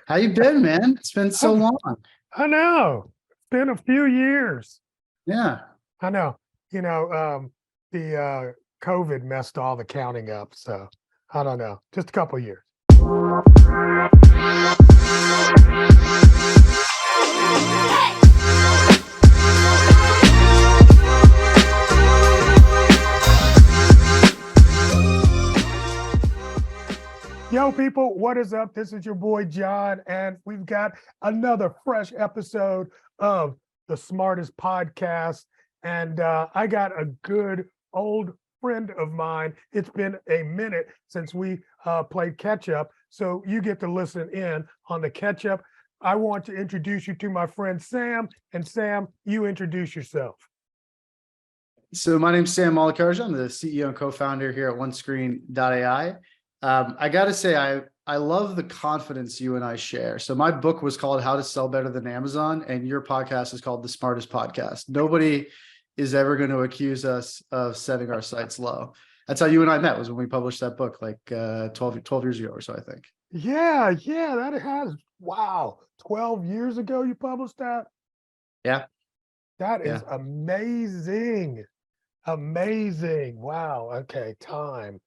How you been, man? It's been so long. I know. It's been a few years. Yeah. I know. You know, the COVID messed all the counting up. So I don't know. Just a couple years. Yo, people, what is up? This is your boy John, and we've got another fresh episode of the Smartest Podcast. And I got a good old friend of mine. It's been a minute since we played catch up, so you get to listen in on the catch up. I want to introduce you to my friend Sam, and Sam, you introduce yourself. So my name's Sam Mallikarjunan. I'm the CEO and co-founder here at OneScreen.ai. I got to say, I love the confidence you and I share. So my book was called How to Sell Better Than Amazon, and your podcast is called The Smartest Podcast. Nobody is ever going to accuse us of setting our sights low. That's how you and I met, was when we published that book like 12 years ago or so, I think. Yeah, that has, wow, 12 years ago you published that? Yeah. That is amazing. Amazing. Wow. Okay. Time,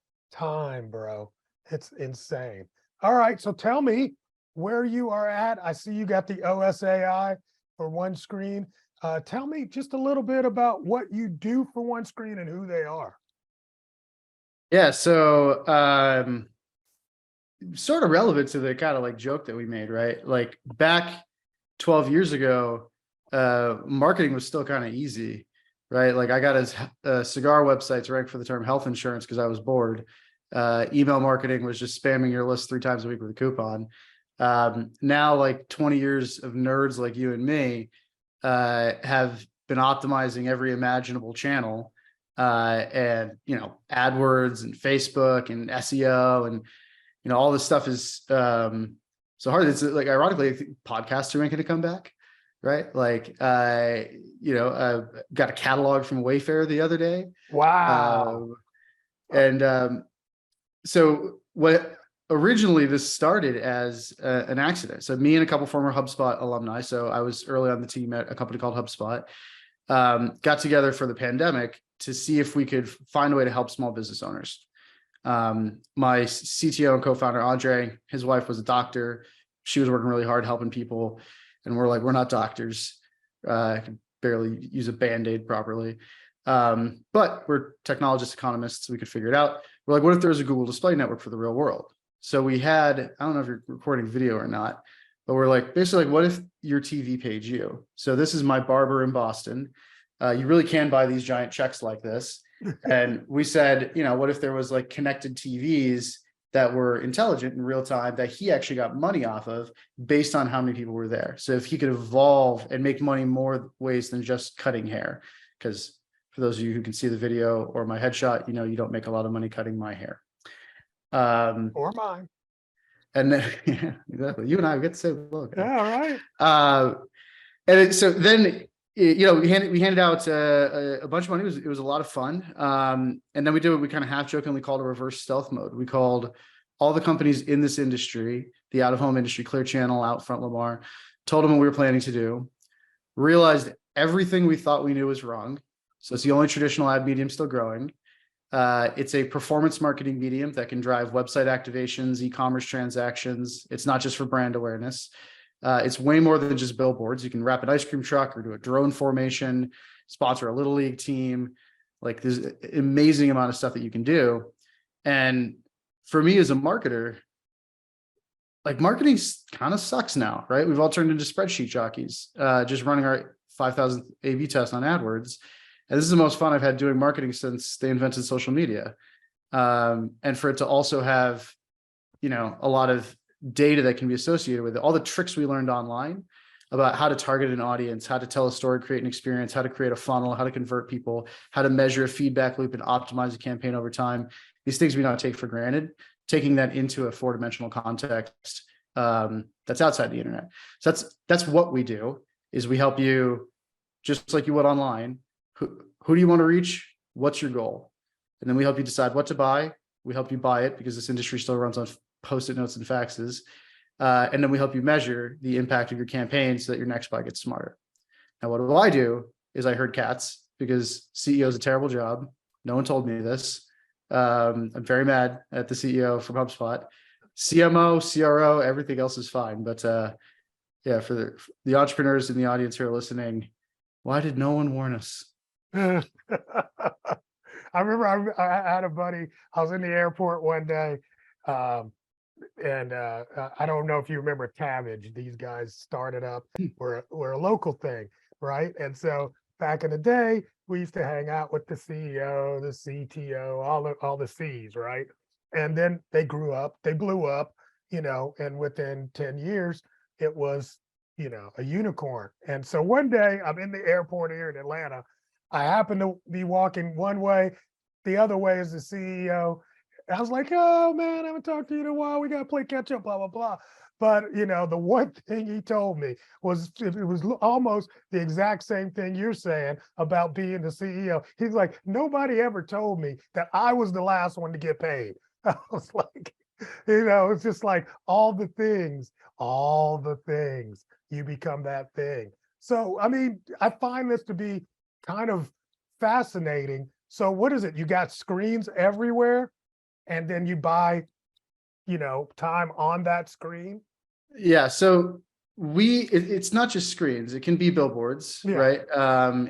bro. It's insane. All right. So tell me where you are at. I see you got the OSAI for OneScreen. Tell me just a little bit about what you do for OneScreen and who they are. Yeah. So sort of relevant to the kind of like joke that we made, right? Like back 12 years ago, marketing was still kind of easy, right? Like I got a cigar website to rank for the term health insurance because I was bored. Email marketing was just spamming your list 3 times a week with a coupon. Now, like 20 years of nerds like you and me have been optimizing every imaginable channel, and AdWords and Facebook and SEO and all this stuff is so hard. It's like, ironically, I think podcasts are making to come back, right? Like got a catalog from Wayfair the other day. Wow. So what originally this started as an accident. So me and a couple former HubSpot alumni, so I was early on the team at a company called HubSpot, got together for the pandemic to see if we could find a way to help small business owners. My CTO and co-founder, Andre, his wife was a doctor. She was working really hard helping people. And we're like, we're not doctors. I can barely use a Band-Aid properly. But we're technologists, economists. We could figure it out. We're like, what if there's a Google display network for the real world? So we had, I don't know if you're recording video or not, but we're like, basically like, what if your TV paid you? So this is my barber in Boston. You really can buy these giant checks like this. And we said, what if there was like connected TVs that were intelligent in real time that he actually got money off of based on how many people were there. So if he could evolve and make money more ways than just cutting hair, because for those of you who can see the video or my headshot, you don't make a lot of money cutting my hair. Or mine. And then, yeah, exactly. You and I get to say, look. Yeah, right. So then, we handed out a bunch of money. It was a lot of fun. And then we did what we kind of half jokingly called a reverse stealth mode. We called all the companies in this industry, the out-of-home industry, Clear Channel, Outfront, Lamar, told them what we were planning to do, realized everything we thought we knew was wrong. So it's the only traditional ad medium still growing. It's a performance marketing medium that can drive website activations, e-commerce transactions. It's not just for brand awareness. It's way more than just billboards. You can wrap an ice cream truck or do a drone formation, sponsor a little league team. Like there's an amazing amount of stuff that you can do. And for me as a marketer, like marketing kind of sucks now, right? We've all turned into spreadsheet jockeys, just running our 5,000 A/B test on AdWords. And this is the most fun I've had doing marketing since they invented social media. And for it to also have, a lot of data that can be associated with it, all the tricks we learned online about how to target an audience, how to tell a story, create an experience, how to create a funnel, how to convert people, how to measure a feedback loop and optimize a campaign over time. These things we don't take for granted, taking that into a 4-dimensional context that's outside the internet. So that's what we do, is we help you, just like you would online. Who do you want to reach? What's your goal? And then we help you decide what to buy. We help you buy it because this industry still runs on Post-it notes and faxes. And then we help you measure the impact of your campaign so that your next buy gets smarter. Now, what do I do is I herd cats because CEO is a terrible job. No one told me this. I'm very mad at the CEO from HubSpot. CMO, CRO, everything else is fine. But yeah, for the entrepreneurs in the audience who are listening, why did no one warn us? I remember I had a buddy, I was in the airport one day, and I don't know if you remember Cabbage. These guys started up, we're a local thing, right? And so back in the day, we used to hang out with the CEO, the CTO, all the C's, right? And then they grew up, they blew up, and within 10 years, it was, a unicorn. And so one day I'm in the airport here in Atlanta. I happen to be walking one way, the other way is the CEO. I was like, oh man, I haven't talked to you in a while. We got to play catch up, blah, blah, blah. But, the one thing he told me was, it was almost the exact same thing you're saying about being the CEO. He's like, nobody ever told me that I was the last one to get paid. I was like, it's just like all the things, you become that thing. So, I mean, I find this to be kind of fascinating. So what is it? You got screens everywhere and then you buy, time on that screen? Yeah. So it's not just screens. It can be billboards, Yeah. right?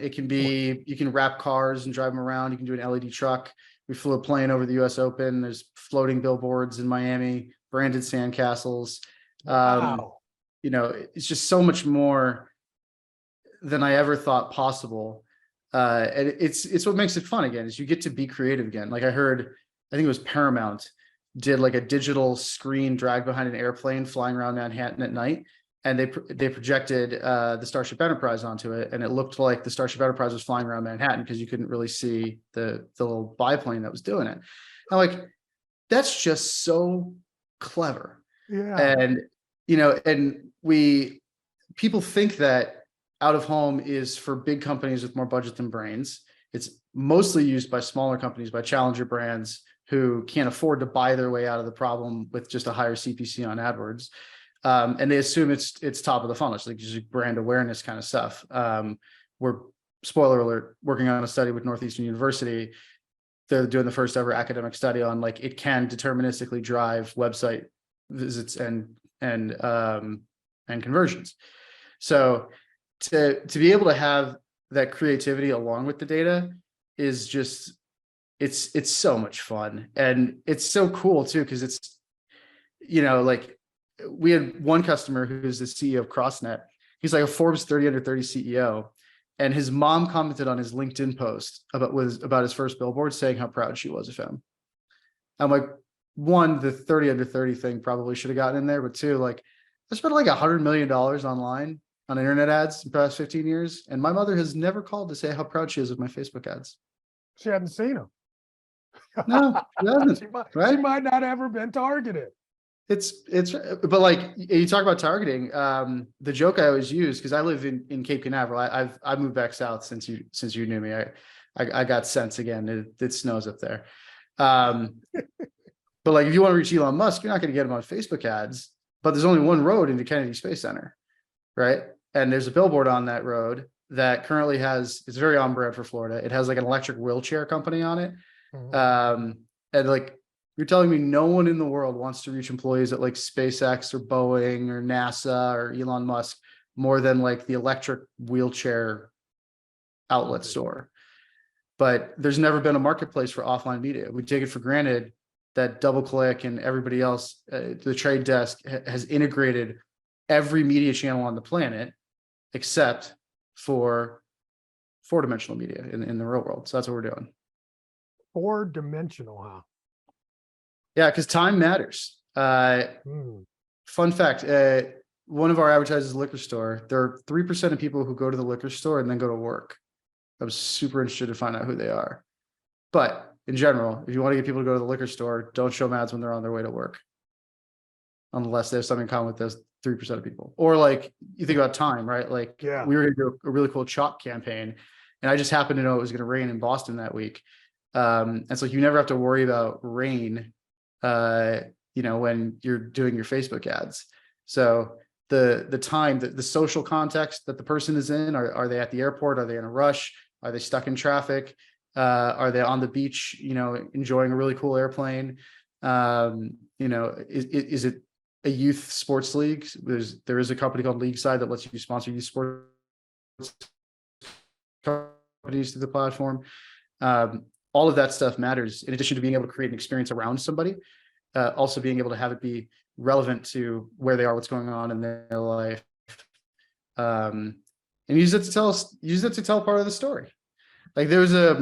It can be, you can wrap cars and drive them around. You can do an LED truck. We flew a plane over the US Open. There's floating billboards in Miami, branded sandcastles. Wow. It's just so much more than I ever thought possible. And it's what makes it fun again, is you get to be creative again. Like I think it was Paramount did like a digital screen drag behind an airplane flying around Manhattan at night. And they projected the Starship Enterprise onto it. And it looked like the Starship Enterprise was flying around Manhattan because you couldn't really see the little biplane that was doing it. And like, that's just so clever. Yeah. And, people think that out of home is for big companies with more budget than brains. It's mostly used by smaller companies, by challenger brands who can't afford to buy their way out of the problem with just a higher CPC on AdWords. And they assume it's top of the funnel. It's like just brand awareness kind of stuff. We're, spoiler alert, working on a study with Northeastern University. They're doing the first ever academic study on like it can deterministically drive website visits and conversions. So to be able to have that creativity along with the data is just, it's so much fun. And it's so cool too, because it's, like we had one customer who's the CEO of CrossNet. He's like a Forbes 30 under 30 CEO. And his mom commented on his LinkedIn post about his first billboard, saying how proud she was of him. I'm like, one, the 30 under 30 thing probably should have gotten in there, but two, like I spent like $100 million online on internet ads in the past 15 years. And my mother has never called to say how proud she is of my Facebook ads. She hadn't seen them. No, she hasn't, she might not ever been targeted. But like you talk about targeting, the joke I always use, because I live in Cape Canaveral. I've moved back south since you knew me. I got sense again. It snows up there. But like if you want to reach Elon Musk, you're not going to get him on Facebook ads. But there's only one road into Kennedy Space Center, right? And there's a billboard on that road that currently it's very on brand for Florida. It has like an electric wheelchair company on it. Mm-hmm. And like, you're telling me no one in the world wants to reach employees at like SpaceX or Boeing or NASA or Elon Musk more than like the electric wheelchair outlet store. But there's never been a marketplace for offline media. We take it for granted that DoubleClick and everybody else, the Trade Desk has integrated every media channel on the planet except for four-dimensional media in the real world. So that's what we're doing. Four-dimensional, huh? Yeah, because time matters. Fun fact, one of our advertisers, liquor store, there are 3% of people who go to the liquor store and then go to work. I was super interested to find out who they are. But in general, if you want to get people to go to the liquor store, don't show them ads when they're on their way to work. Unless they have something in common with those 3% of people. Or like, you think about time, right? Like we were going to do a really cool chalk campaign. And I just happened to know it was going to rain in Boston that week. And so you never have to worry about rain, when you're doing your Facebook ads. So the time, the social context that the person is in, are they at the airport? Are they in a rush? Are they stuck in traffic? Are they on the beach, enjoying a really cool airplane? Is it a youth sports league? There is a company called League Side that lets you sponsor youth sports companies through the platform. All of that stuff matters, in addition to being able to create an experience around somebody, also being able to have it be relevant to where they are, what's going on in their life, and use it to tell part of the story. Like there was I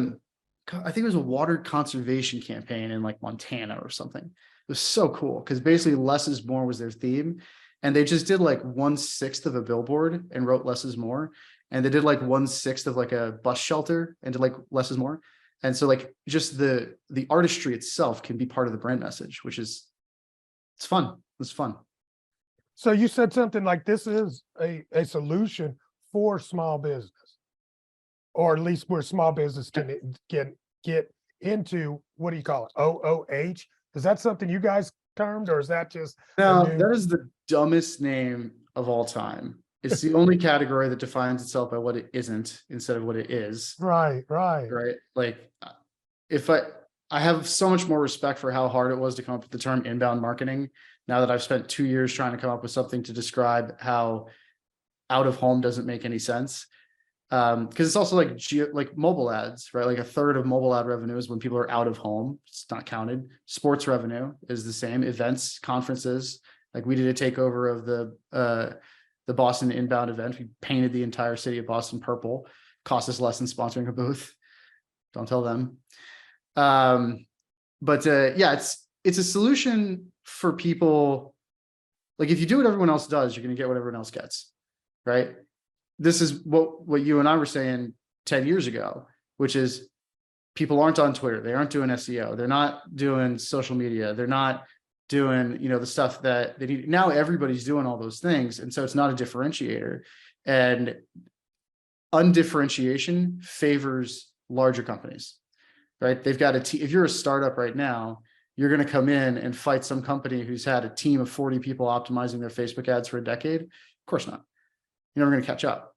think it was a water conservation campaign in like Montana or something. It was so cool because basically less is more was their theme, and they just did like 1/6 of a billboard and wrote less is more, and they did like 1/6 of like a bus shelter and did like less is more. And so like just the artistry itself can be part of the brand message, which is, it's fun. It's fun. So you said something like this is a solution for small business, or at least where small business can get into, what do you call it? OOH? Is that something you guys termed, or is that just Now, a new? that is the dumbest name of all time. It's the only category that defines itself by what it isn't instead of what it is. Right. Right? Like, if I have so much more respect for how hard it was to come up with the term inbound marketing, now that I've spent 2 years trying to come up with something to describe how out of home doesn't make any sense. Because it's also like mobile ads, right? Like a third of mobile ad revenue is when people are out of home. It's not counted. Sports revenue is the same. Events, conferences. Like we did a takeover of the Boston inbound event. We painted the entire city of Boston purple. Cost us less than sponsoring a booth. Don't tell them. But yeah, it's a solution for people. Like if you do what everyone else does, you're going to get what everyone else gets, right? This is what you and I were saying 10 years ago, which is people aren't on Twitter. They aren't doing SEO. They're not doing social media. They're not doing, the stuff that they need. Now everybody's doing all those things. And so it's not a differentiator, and undifferentiation favors larger companies, right? They've got if you're a startup right now, you're going to come in and fight some company who's had a team of 40 people optimizing their Facebook ads for a decade. Of course not. You're never going to catch up,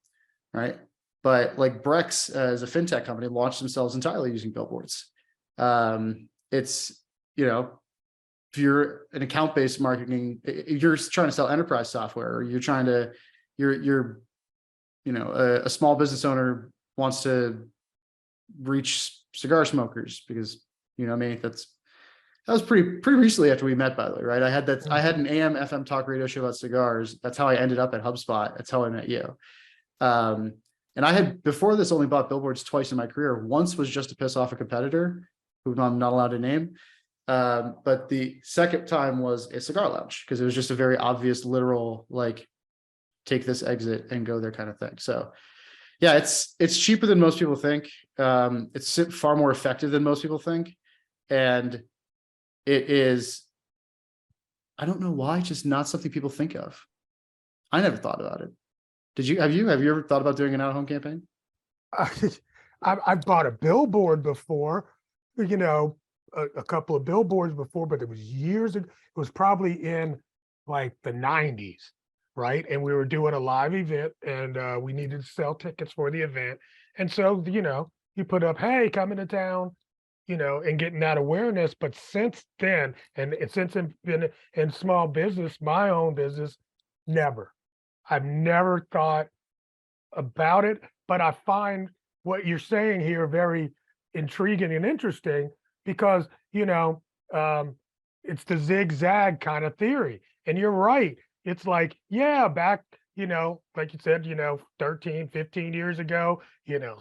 right? But like Brex, as a fintech company, launched themselves entirely using billboards. It's, if you're an account-based marketing, if you're trying to sell enterprise software, or you're trying to, you're a small business owner wants to reach cigar smokers because, that was pretty recently after we met, by the way, right? I had an AM FM talk radio show about cigars. That's how I ended up at HubSpot. That's how I met you. And I had, before this, only bought billboards twice in my career. Once was just to piss off a competitor who I'm not allowed to name. But the second time was a cigar lounge, because it was just a very obvious, literal, like, take this exit and go there kind of thing. So yeah, it's cheaper than most people think. It's far more effective than most people think. And it is, I don't know why, just not something people think of. I never thought about it. Have you ever thought about doing an out-of-home campaign? I've bought a billboard before, a couple of billboards before, but it was years ago. It was probably in like the 90s, right? And we were doing a live event, and we needed to sell tickets for the event. And so, you put up, hey, come into town, and getting that awareness. But since then, and since I've been in small business, my own business, never. I've never thought about it, but I find what you're saying here very intriguing and interesting, because, it's the zigzag kind of theory. And you're right. It's like, yeah, back, like you said, 13, 15 years ago,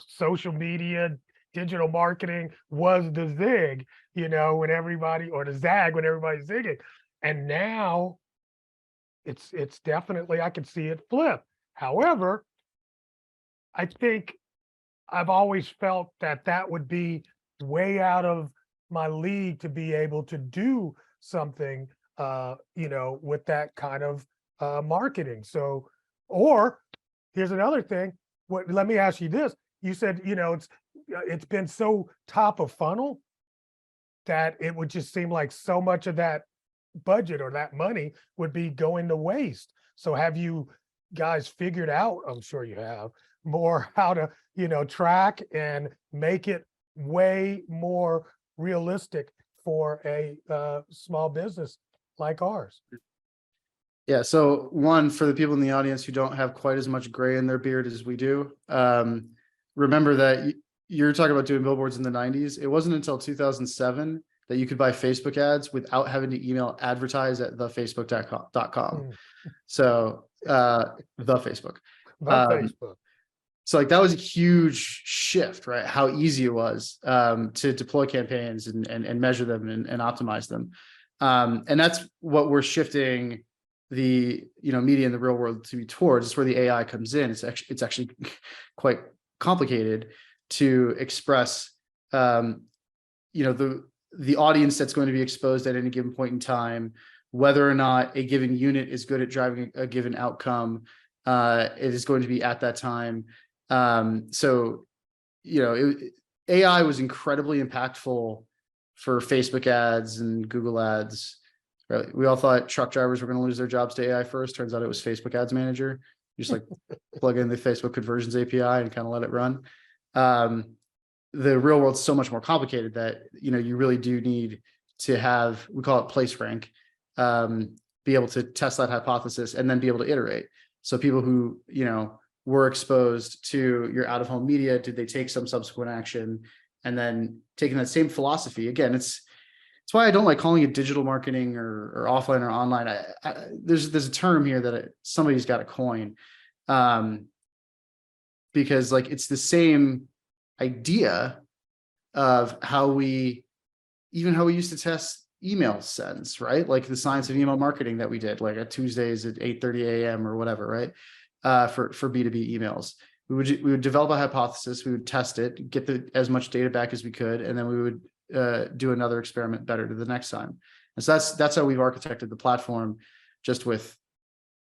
social media, digital marketing was the zig, when everybody, or the zag when everybody's zigging. And now it's definitely, I can see it flip. However, I think I've always felt that would be way out of my league to be able to do something, with that kind of marketing. So, or here's another thing. Let me ask you this. You said, it's been so top of funnel that it would just seem like so much of that budget or that money would be going to waste. So have you guys figured out, I'm sure you have, more how to, track and make it way more realistic for a small business like ours? Yeah. So one, for the people in the audience who don't have quite as much gray in their beard as we do, remember that you're talking about doing billboards in the 90s. It wasn't until 2007 that you could buy Facebook ads without having to email advertise at thefacebook.com. So the Facebook. Facebook. So like that was a huge shift, right? How easy it was to deploy campaigns and measure them and optimize them. And that's what we're shifting the media in the real world to be towards. It's where the AI comes in. It's actually quite complicated to express the audience that's going to be exposed at any given point in time, whether or not a given unit is good at driving a given outcome. It is going to be at that time. AI was incredibly impactful for Facebook ads and Google ads. Right? We all thought truck drivers were going to lose their jobs to AI first. Turns out it was Facebook Ads Manager. You just like plug in the Facebook Conversions API and kind of let it run. The real world's so much more complicated that you really do need to have, we call it place rank, be able to test that hypothesis and then be able to iterate. So people who were exposed to your out-of-home media, did they take some subsequent action? And then taking that same philosophy again, it's why I don't like calling it digital marketing or offline or online. There's a term here that somebody's got to coin, because like it's the same idea of how we used to test email sends, right? Like the science of email marketing that we did, like at Tuesdays at 8:30 a.m. or whatever, right? For B2B emails. We would develop a hypothesis, we would test it, get as much data back as we could, and then we would do another experiment better to the next time. And so that's how we've architected the platform, just with,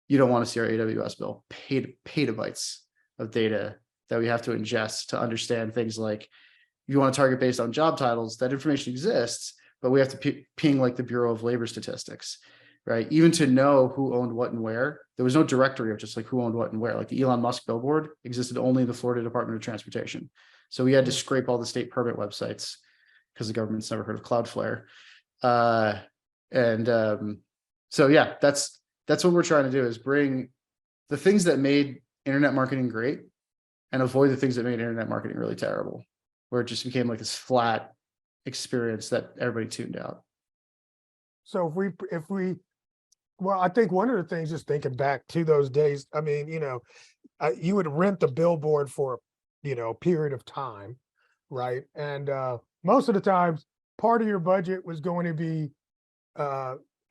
you don't want to see our AWS bill, petabytes of data that we have to ingest to understand things like, if you want to target based on job titles, that information exists, but we have to ping like the Bureau of Labor Statistics, right? Even to know who owned what and where, there was no directory of just like who owned what and where. Like the Elon Musk billboard existed only in the Florida Department of Transportation. So we had to scrape all the state permit websites because the government's never heard of Cloudflare. So yeah, that's what we're trying to do, is bring the things that made internet marketing great and avoid the things that made internet marketing really terrible, where it just became like this flat experience that everybody tuned out. So well, I think one of the things, just thinking back to those days, I mean, you would rent the billboard for, a period of time, right? And most of the times, part of your budget was going to be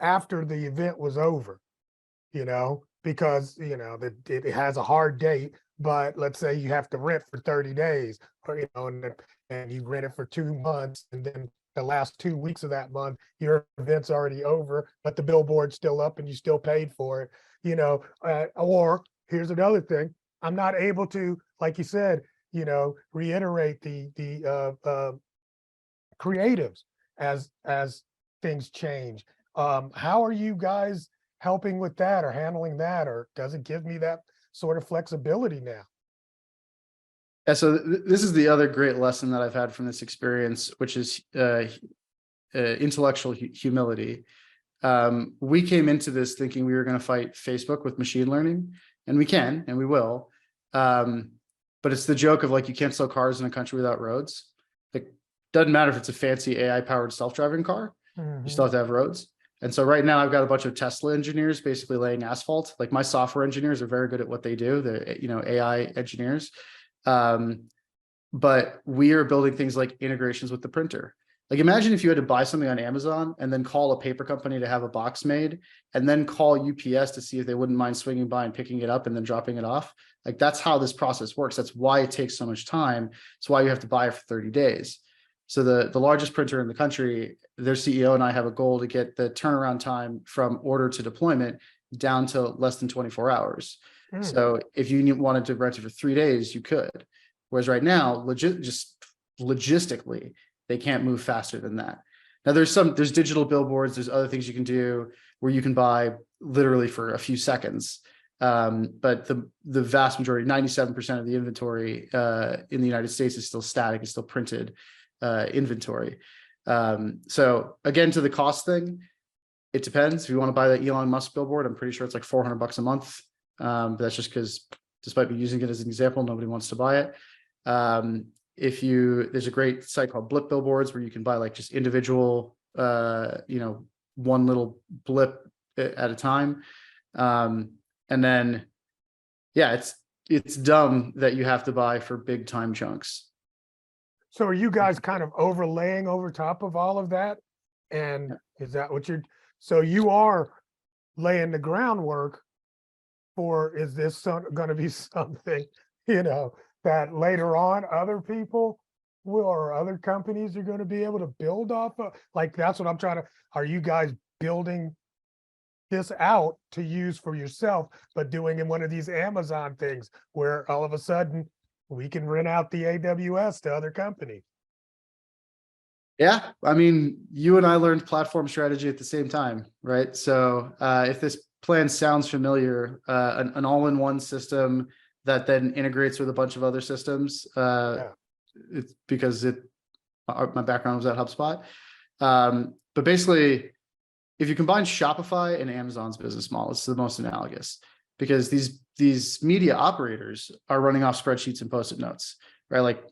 after the event was over, because, it has a hard date, but let's say you have to rent for 30 days, or, and you rent it for 2 months, and then the last 2 weeks of that month, your event's already over, but the billboard's still up and you still paid for it, or here's another thing, I'm not able to, like you said, reiterate the creatives as things change. How are you guys helping with that or handling that, or does it give me that sort of flexibility now? Yeah, so this is the other great lesson that I've had from this experience, which is intellectual humility. We came into this thinking we were going to fight Facebook with machine learning, and we can, and we will. But it's the joke of like, you can't sell cars in a country without roads. It doesn't matter if it's a fancy AI-powered self-driving car, you still have to have roads. And so right now I've got a bunch of Tesla engineers basically laying asphalt. Like my software engineers are very good at what they do. They're, AI engineers. But we are building things like integrations with the printer. Like imagine if you had to buy something on Amazon and then call a paper company to have a box made, and then call UPS to see if they wouldn't mind swinging by and picking it up and then dropping it off. Like that's how this process works. That's why it takes so much time. It's why you have to buy it for 30 days. So the largest printer in the country, their CEO and I have a goal to get the turnaround time from order to deployment down to less than 24 hours. So if you wanted to rent it for 3 days, you could. Whereas right now, just logistically, they can't move faster than that. Now there's digital billboards, there's other things you can do where you can buy literally for a few seconds. But the vast majority, 97% of the inventory in the United States is still static, is still printed inventory. So again, to the cost thing, it depends. If you want to buy the Elon Musk billboard, I'm pretty sure it's like $400 a month. But that's just because, despite me using it as an example, nobody wants to buy it. There's a great site called Blip Billboards where you can buy like just individual, one little blip at a time. And then, yeah, it's dumb that you have to buy for big time chunks. So are you guys kind of overlaying over top of all of that? And is that what so you are laying the groundwork for, is this going to be something, that later on other people will, or other companies are going to be able to build off of? Like, that's what I'm trying to, are you guys building this out to use for yourself, but doing in one of these Amazon things where all of a sudden we can rent out the AWS to other companies? Yeah, I mean, you and I learned platform strategy at the same time, right? So if this plan sounds familiar, an all-in-one system that then integrates with a bunch of other systems, it's because my background was at HubSpot. But basically, if you combine Shopify and Amazon's business model, it's the most analogous, because these media operators are running off spreadsheets and Post-it notes, right? Like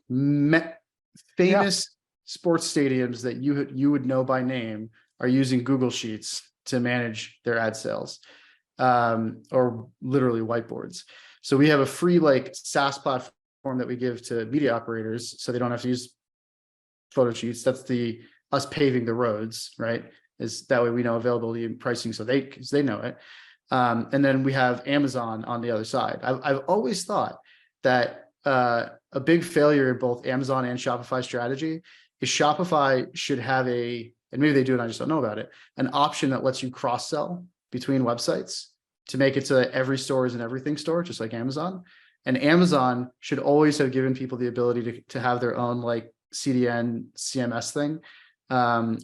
famous sports stadiums that you would know by name are using Google Sheets to manage their ad sales, or literally whiteboards. So we have a free like SaaS platform that we give to media operators so they don't have to use photo sheets. That's us paving the roads, right? Is that way we know availability and pricing, so because they know it. And then we have Amazon on the other side. I've always thought that a big failure in both Amazon and Shopify strategy is Shopify should have and maybe they do and I just don't know about it, an option that lets you cross-sell between websites to make it so that every store is an everything store, just like Amazon. And Amazon should always have given people the ability to have their own like CDN, CMS thing,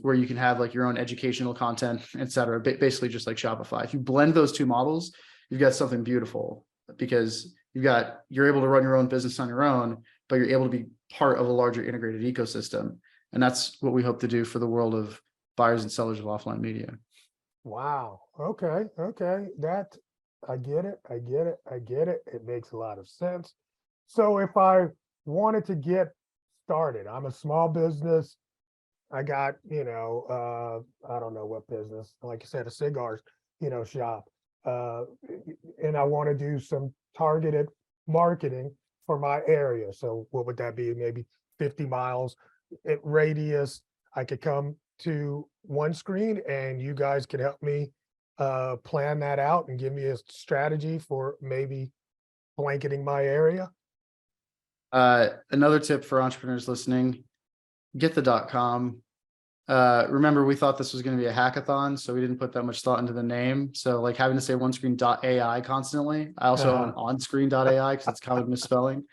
where you can have like your own educational content, et cetera, basically just like Shopify. If you blend those two models, you've got something beautiful, because you're able to run your own business on your own, but you're able to be part of a larger integrated ecosystem. And that's what we hope to do for the world of buyers and sellers of offline media. Wow. Okay. That, I get it. It makes a lot of sense. So if I wanted to get started, I'm a small business. I got, I don't know what business, like you said, a cigars, shop. And I want to do some targeted marketing for my area. So what would that be? Maybe 50 miles radius. I could come to OneScreen and you guys can help me plan that out and give me a strategy for maybe blanketing my area. Another tip for entrepreneurs listening, get the .com. Remember, we thought this was going to be a hackathon, so we didn't put that much thought into the name. So like having to say OneScreen.ai constantly. I also own OnScreen.ai because it's kind of misspelling.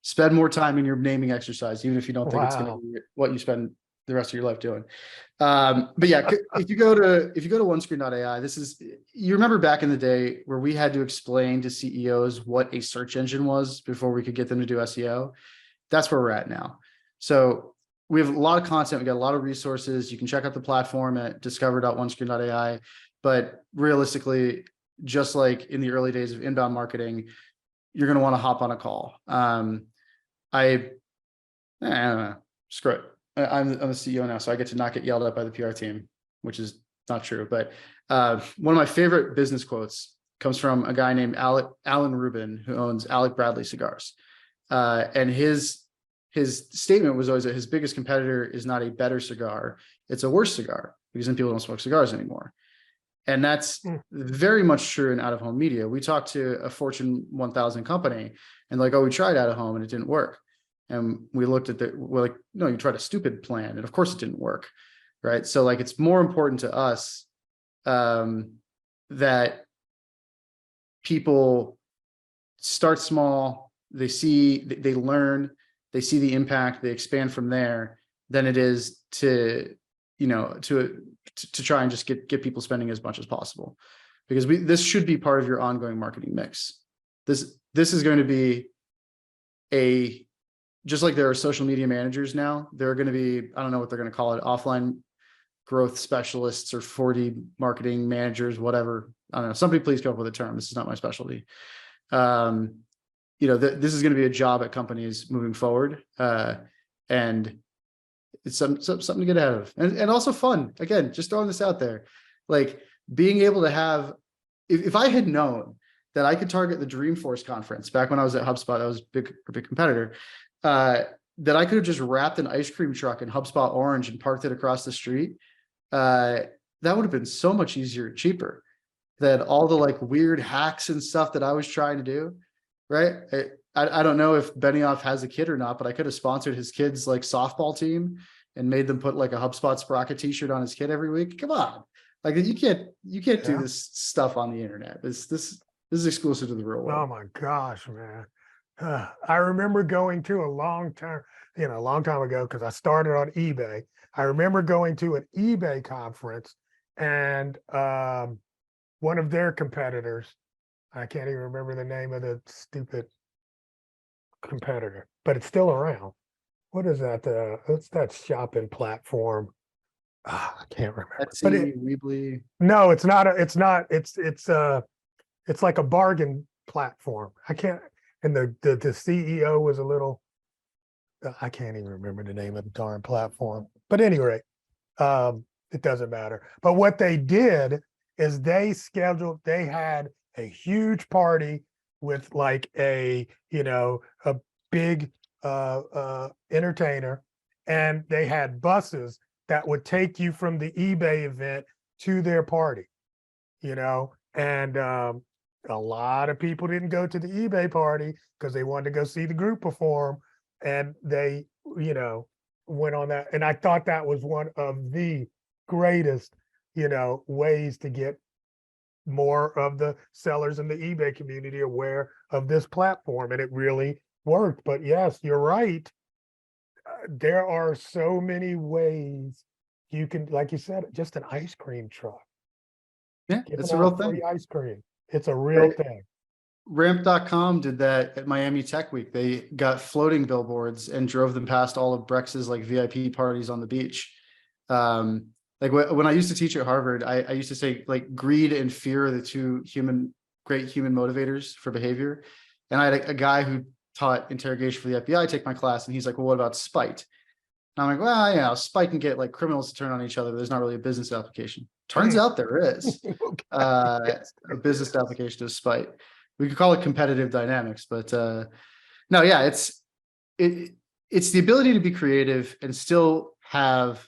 Spend more time in your naming exercise, even if you don't think it's going to be what you spend the rest of your life doing. But yeah, if you go to OneScreen.ai, you remember back in the day where we had to explain to CEOs what a search engine was before we could get them to do SEO. That's where we're at now. So we have a lot of content. We got a lot of resources. You can check out the platform at discover.onescreen.ai. But realistically, just like in the early days of inbound marketing, you're going to want to hop on a call. I don't know, screw it. I'm the CEO now, so I get to not get yelled at by the PR team, which is not true. But one of my favorite business quotes comes from a guy named Alan Rubin, who owns Alec Bradley Cigars. And his statement was always that his biggest competitor is not a better cigar, it's a worse cigar, because then people don't smoke cigars anymore. And that's very much true in out-of-home media. We talked to a Fortune 1000 company and like, oh, we tried out-of-home and it didn't work. And we looked at we're like, no, you tried a stupid plan. And of course it didn't work, right? So like, it's more important to us that people start small, they learn, they see the impact, they expand from there, than it is to try and just get people spending as much as possible. because this should be part of your ongoing marketing mix. This is going to be just like there are social media managers now, there are going to be, I don't know what they're going to call it, offline growth specialists or 4D marketing managers, whatever. I don't know. Somebody please come up with a term. This is not my specialty. This is going to be a job at companies moving forward. And it's something to get out of, and also fun. Again, just throwing this out there, like being able to have, if I had known that I could target the Dreamforce conference back when I was at HubSpot, that was a big competitor, that I could have just wrapped an ice cream truck in HubSpot orange and parked it across the street. That would have been so much easier and cheaper than all the like weird hacks and stuff that I was trying to do. Right. I don't know if Benioff has a kid or not, but I could have sponsored his kid's like softball team and made them put like a HubSpot Sprocket t-shirt on his kid every week. Come on. Like you can't do this stuff on the internet. This is exclusive to the real world. Oh my gosh, man. I remember going to a long time ago, because I started on eBay. I remember going to an eBay conference, and one of their competitors, I can't even remember the name of the stupid competitor, but it's still around. What is that? What's that shopping platform? I can't remember. Etsy, Weebly. No, it's not. It's like a bargain platform. I can't. And the CEO was a little. I can't even remember the name of the darn platform. But anyway, it doesn't matter. But what they did is they had a huge party with like a big entertainer, and they had buses that would take you from the eBay event to their party, and a lot of people didn't go to the eBay party because they wanted to go see the group perform, and they, went on that. And I thought that was one of the greatest, ways to get more of the sellers in the eBay community aware of this platform, and it really worked. But yes, you're right. There are so many ways you can, like you said, just an ice cream truck. Yeah, it's a real thing. Ice cream. It's a real thing. Ramp.com did that at Miami Tech Week. They got floating billboards and drove them past all of Brex's like VIP parties on the beach. Like when I used to teach at Harvard, I used to say like greed and fear are the two great human motivators for behavior. And I had a guy who taught interrogation for the FBI take my class, and he's like, well, what about spite? And I'm like, well, spite can get like criminals to turn on each other, but there's not really a business application. Turns out there is a business application of spite. We could call it competitive dynamics, but no, yeah, it's the ability to be creative and still have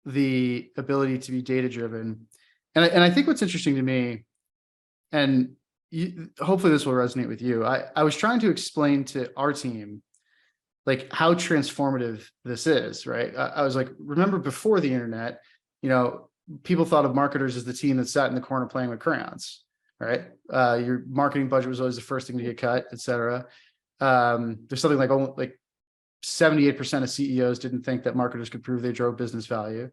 the ability to be data driven. And I think what's interesting to me, and hopefully this will resonate with you, I was trying to explain to our team like how transformative this is, right? I was like, remember before the internet, people thought of marketers as the team that sat in the corner playing with crayons, right? Your marketing budget was always the first thing to get cut, et cetera. There's something like 78% of CEOs didn't think that marketers could prove they drove business value.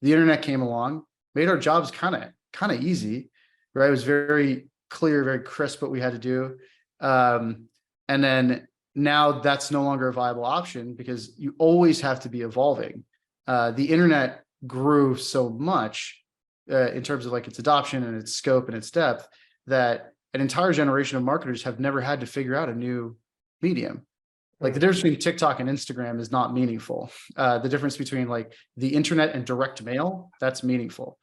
The internet came along, made our jobs kind of easy, right? It was very clear, very crisp what we had to do. And then now that's no longer a viable option because you always have to be evolving. The internet grew so much in terms of like its adoption and its scope and its depth that an entire generation of marketers have never had to figure out a new medium. Like the difference between TikTok and Instagram is not meaningful. The difference between like the internet and direct mail, that's meaningful.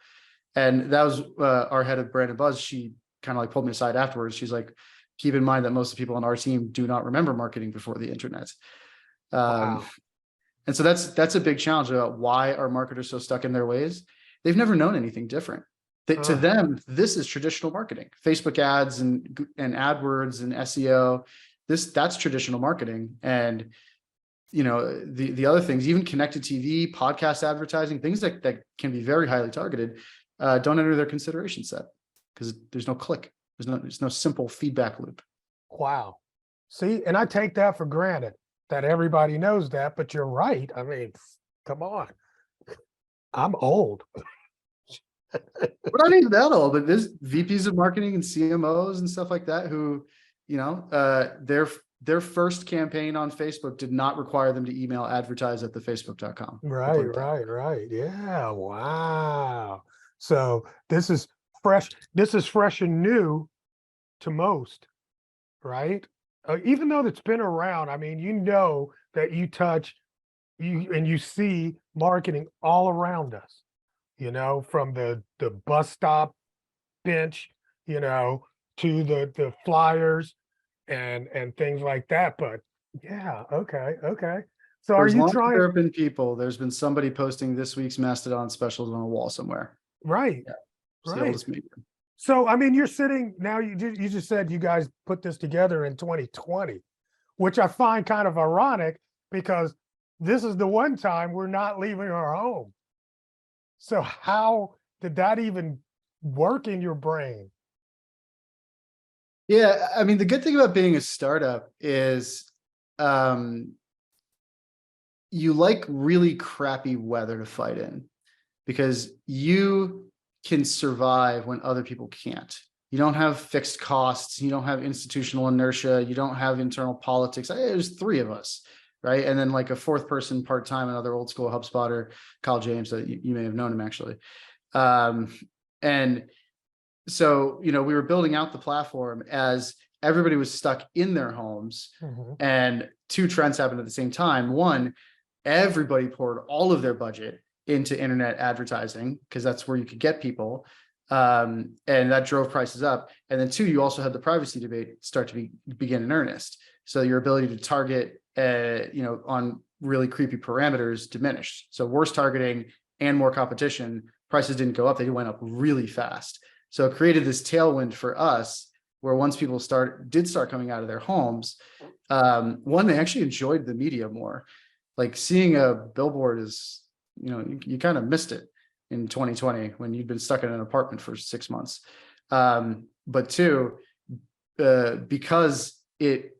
And that was our head of brand and buzz. She kind of like pulled me aside afterwards. She's like, keep in mind that most of the people on our team do not remember marketing before the internet. Wow. And so that's a big challenge about why are marketers so stuck in their ways. They've never known anything different. To them, this is traditional marketing. Facebook ads and AdWords and SEO, that's traditional marketing. And the other things, even connected TV, podcast advertising, things that can be very highly targeted, don't enter their consideration set because there's no click. There's no simple feedback loop. Wow. See, and I take that for granted that everybody knows that, but you're right. I mean, come on. I'm old. But not even that old, but there's VPs of marketing and CMOs and stuff like that who, their first campaign on Facebook did not require them to email advertise at thefacebook.com. Right. Yeah. Wow. So this is fresh. This is fresh and new to most, right? Even though it's been around, I mean, that you touch and you see marketing all around us, from the bus stop bench, to the flyers and things like that. But yeah, okay. So For are as you long as trying? there have been people, there's been somebody posting this week's Mastodon specials on a wall somewhere. Right, Yeah. It's the right. oldest medium. So I mean, you're sitting now. You just said you guys put this together in 2020, which I find kind of ironic because this is the one time we're not leaving our home. So how did that even work in your brain? Yeah, I mean, the good thing about being a startup is you like really crappy weather to fight in because you can survive when other people can't. You don't have fixed costs. You don't have institutional inertia. You don't have internal politics. There's three of us, right? And then like a fourth person part-time, another old school HubSpotter, Kyle James, that you may have known him actually. And so, we were building out the platform as everybody was stuck in their homes. And two trends happened at the same time. One, everybody poured all of their budget into internet advertising because that's where you could get people. And that drove prices up. And then two, you also had the privacy debate start to begin in earnest. So your ability to target, on really creepy parameters diminished. So worse targeting and more competition, prices didn't go up. They went up really fast. So it created this tailwind for us where once people did start coming out of their homes, one, they actually enjoyed the media more. Like seeing a billboard is, you kind of missed it in 2020 when you'd been stuck in an apartment for 6 months. But two, because it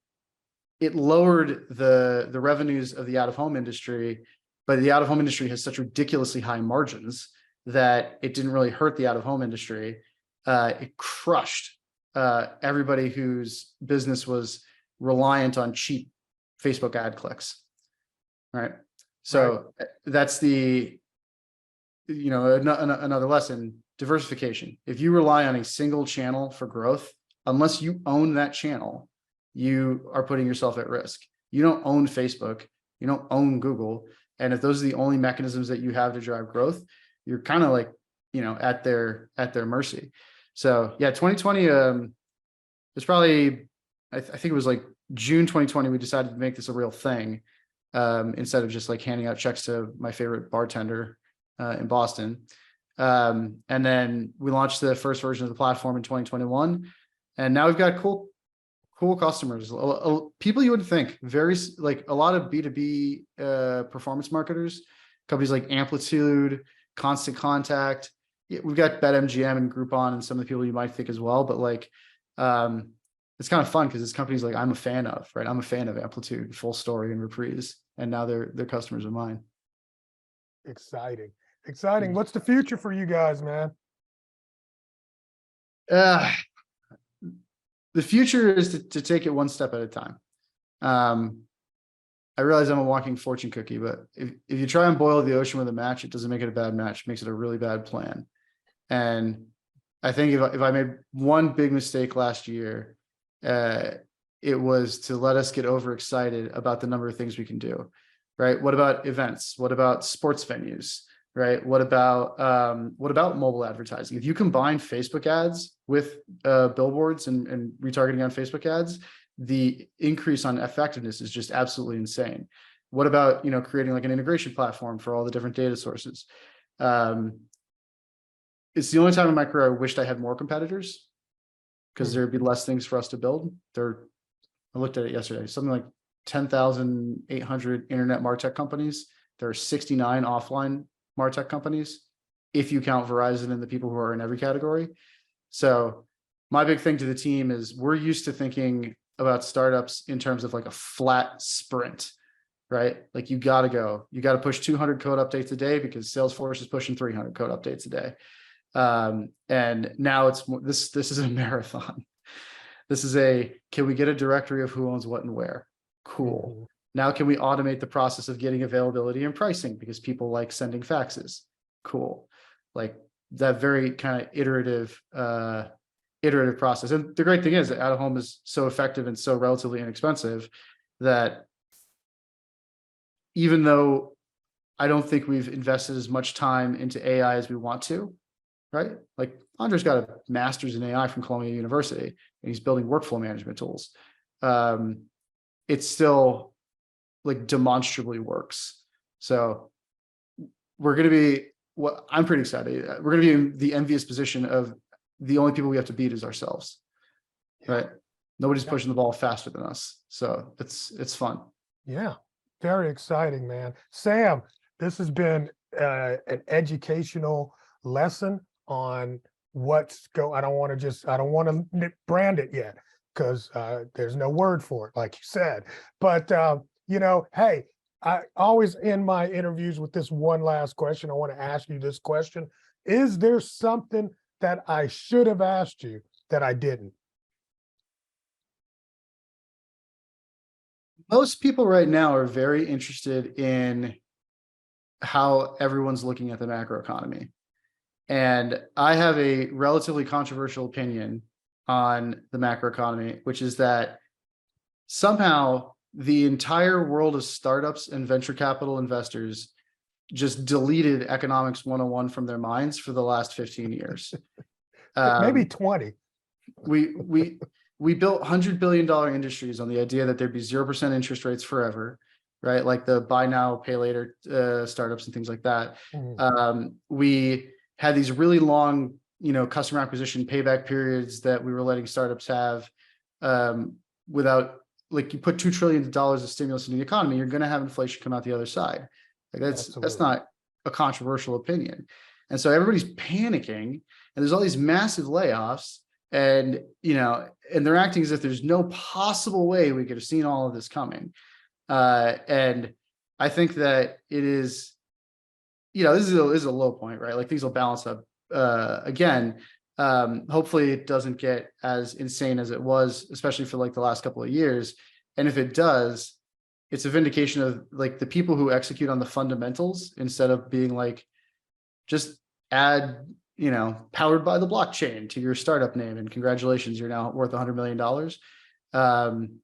lowered the revenues of the out-of-home industry, but the out-of-home industry has such ridiculously high margins that it didn't really hurt the out-of-home industry. It crushed everybody whose business was reliant on cheap Facebook ad clicks. Right. So that's the, another lesson, diversification. If you rely on a single channel for growth, unless you own that channel, you are putting yourself at risk. You don't own Facebook, you don't own Google. And if those are the only mechanisms that you have to drive growth, you're kind of like, at their mercy. So yeah, 2020, it's probably, I think it was like June 2020, we decided to make this a real thing. Instead of just like handing out checks to my favorite bartender in Boston. And then we launched the first version of the platform in 2021. And now we've got cool customers, people you wouldn't think, like a lot of B2B performance marketers, companies like Amplitude, Constant Contact. We've got BetMGM and Groupon and some of the people you might think as well, but like, it's kind of fun because it's companies like I'm a fan of, right? I'm a fan of Amplitude, Full Story, and Reprise, and now they're customers of mine. Exciting. What's the future for you guys, man? The future is to take it one step at a time. I realize I'm a walking fortune cookie, but if you try and boil the ocean with a match, it doesn't make it a bad match. It makes it a really bad plan. And I think if I made one big mistake last year, it was to let us get overexcited about the number of things we can do, right? What about events? What about sports venues, right? What about mobile advertising? If you combine Facebook ads with billboards and retargeting on Facebook ads, the increase on effectiveness is just absolutely insane. What about, creating like an integration platform for all the different data sources? It's the only time in my career I wished I had more competitors because there'd be less things for us to build. I looked at it yesterday, something like 10,800 internet MarTech companies. There are 69 offline MarTech companies, if you count Verizon and the people who are in every category. So my big thing to the team is we're used to thinking about startups in terms of like a flat sprint, right? Like you got to push 200 code updates a day because Salesforce is pushing 300 code updates a day. And now it's more, this is a marathon. This is can we get a directory of who owns what and where? Cool. Now, can we automate the process of getting availability and pricing because people like sending faxes? Cool. Like that very kind of iterative process. And the great thing is that out of home is so effective and so relatively inexpensive that even though I don't think we've invested as much time into AI as we want to, right? Like Andre's got a master's in AI from Columbia University, and he's building workflow management tools. It's still like demonstrably works. So we're going to be, I'm pretty excited. We're going to be in the envious position of the only people we have to beat is ourselves, right? Nobody's pushing the ball faster than us. So it's fun. Yeah, very exciting, man. Sam, this has been an educational lesson on I don't want to brand it yet because there's no word for it, like you said. But, hey, I always end my interviews with this one last question. I want to ask you this question. Is there something that I should have asked you that I didn't? Most people right now are very interested in how everyone's looking at the macroeconomy. And I have a relatively controversial opinion on the macroeconomy, which is that somehow the entire world of startups and venture capital investors just deleted economics 101 from their minds for the last 15 years. Maybe 20. We built $100 billion industries on the idea that there'd be 0% interest rates forever, right? Like the buy now, pay later startups and things like that. We had these really long, customer acquisition payback periods that we were letting startups have without, like, you put $2 trillion of stimulus into the economy, you're going to have inflation come out the other side. Like that's not a controversial opinion. And so everybody's panicking and there's all these massive layoffs and, and they're acting as if there's no possible way we could have seen all of this coming. And I think that it is, this is a low point, right? Like things will balance up again. Hopefully it doesn't get as insane as it was, especially for like the last couple of years. And if it does, it's a vindication of like the people who execute on the fundamentals instead of being like, just add, powered by the blockchain to your startup name and congratulations, you're now worth $100 million.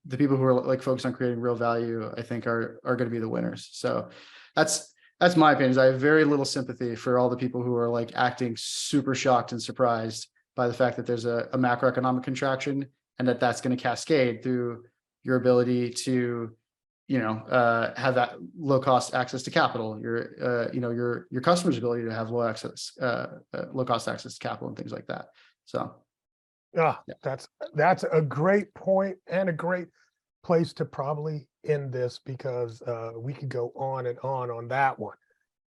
The people who are like focused on creating real value, I think are going to be the winners. So that's my opinion. I have very little sympathy for all the people who are like acting super shocked and surprised by the fact that there's a macroeconomic contraction and that's going to cascade through your ability to, have that low cost access to capital, your customers' ability to have low cost access to capital and things like that. So. Yeah, that's a great point and a great place to probably end this because we could go on and on that one.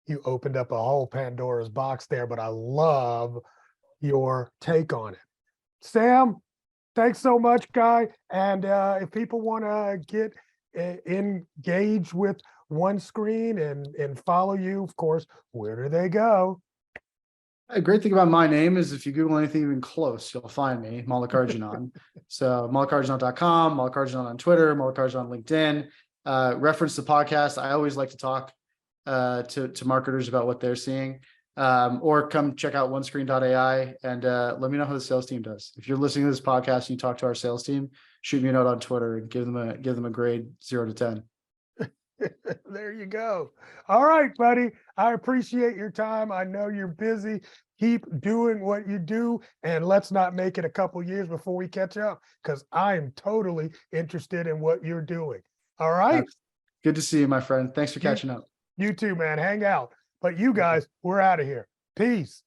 You opened up a whole Pandora's box there, but I love your take on it. Sam, thanks so much, guy. And if people want to get engaged with OneScreen and follow you, of course, where do they go? A great thing about my name is if you Google anything even close, you'll find me, Mallikarjunan. So Mallikarjunan.com, Mallikarjunan on Twitter, Mallikarjunan on LinkedIn. Reference the podcast. I always like to talk to marketers about what they're seeing. Or come check out OneScreen.ai and let me know how the sales team does. If you're listening to this podcast and you talk to our sales team, shoot me a note on Twitter and give them a grade 0 to 10. There you go. All right, buddy. I appreciate your time. I know you're busy. Keep doing what you do, and let's not make it a couple years before we catch up because I am totally interested in what you're doing. All right. Good to see you, my friend. Thanks for catching up. You too, man. Hang out. But you guys, we're out of here. Peace.